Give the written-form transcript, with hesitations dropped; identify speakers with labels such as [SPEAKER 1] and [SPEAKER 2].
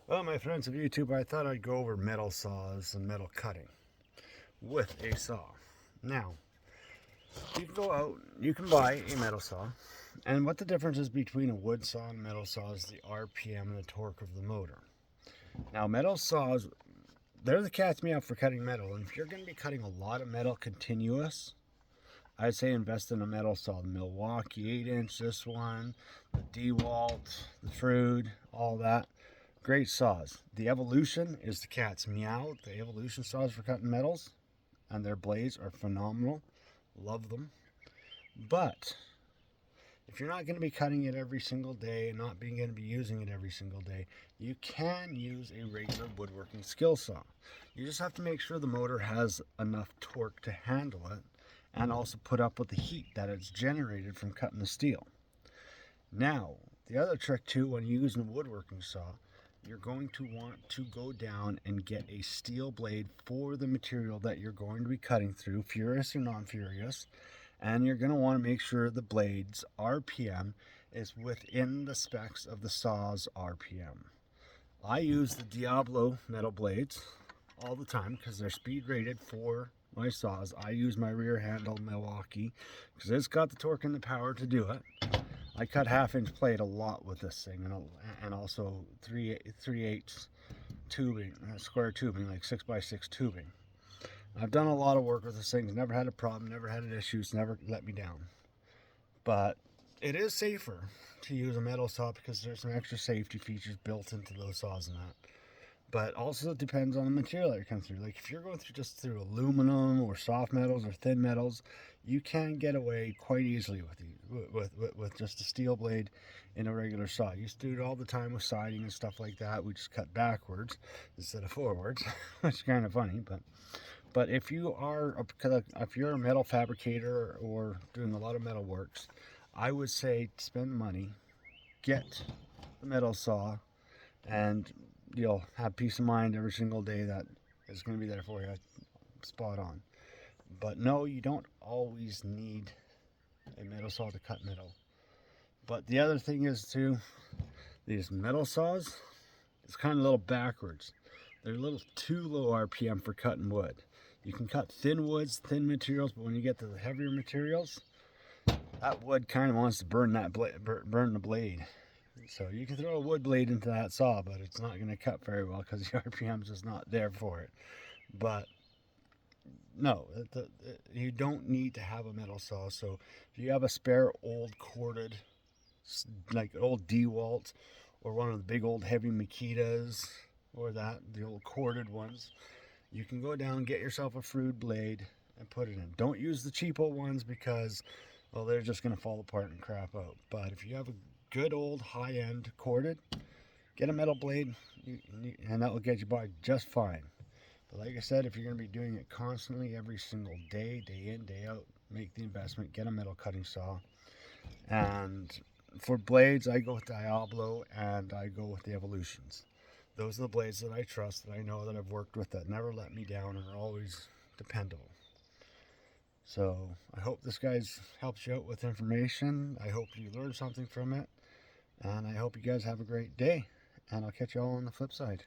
[SPEAKER 1] Well, my friends of YouTube, I thought I'd go over metal saws and metal cutting with a saw. Now, you can go out, you can buy a metal saw, and what the difference is between a wood saw and a metal saw is the RPM and the torque of the motor. Now, metal saws, they're the cat's meow for cutting metal, and if you're going to be cutting a lot of metal continuous, I'd say invest in a metal saw. The Milwaukee 8-inch, this one, the DeWalt, the Frood, all that. Great saws. The Evolution is the cat's meow. The Evolution saws for cutting metals, and their blades are phenomenal. Love them. But if you're not going to be cutting it every single day and not being going to be using it every single day, you can use a regular woodworking skill saw. You just have to make sure the motor has enough torque to handle it and also put up with the heat that it's generated from cutting the steel. Now, the other trick too, when you're using a woodworking saw, you're going to want to go down and get a steel blade for the material that you're going to be cutting through, furious or non-furious, and you're going to want to make sure the blade's RPM is within the specs of the saw's RPM. I use the Diablo metal blades all the time because they're speed rated for my saws. I use my rear handle Milwaukee because it's got the torque and the power to do it. I cut 1/2 inch plate a lot with this thing, and also 3/8 tubing, square tubing, like 6x6 tubing. I've done a lot of work with this thing, never had a problem, never had issues, never let me down. But it is safer to use a metal saw because there's some extra safety features built into those saws and that. But also it depends on the material that you're coming through. Like if you're going through aluminum or soft metals or thin metals, you can get away quite easily with just a steel blade in a regular saw. I used to do it all the time with siding and stuff like that. We just cut backwards instead of forwards, which is kind of funny. But if you're a metal fabricator or doing a lot of metal works, I would say spend money, get the metal saw, and you'll have peace of mind every single day that it's going to be there for you, spot on. But no, you don't always need a metal saw to cut metal. But the other thing is too, these metal saws, it's kind of a little backwards. They're a little too low RPM for cutting wood. You can cut thin woods, thin materials, but when you get to the heavier materials, that wood kind of wants to burn the blade. So you can throw a wood blade into that saw, but it's not going to cut very well because the RPM is just not there for it. But no, you don't need to have a metal saw. So if you have a spare old corded, like old DeWalt, or one of the big old heavy Makitas, or the old corded ones, you can go down, get yourself a Frood blade, and put it in. Don't use the cheapo ones because, well, they're just going to fall apart and crap out. But if you have a good old high-end corded, get a metal blade, and that will get you by just fine. But like I said, if you're going to be doing it constantly, every single day, day in, day out, make the investment, get a metal cutting saw. And for blades, I go with Diablo and I go with the Evolutions. Those are the blades that I trust, that I know, that I've worked with, that never let me down and are always dependable. So I hope this guy's helps you out with information. I hope you learned something from it. And I hope you guys have a great day. And I'll catch you all on the flip side.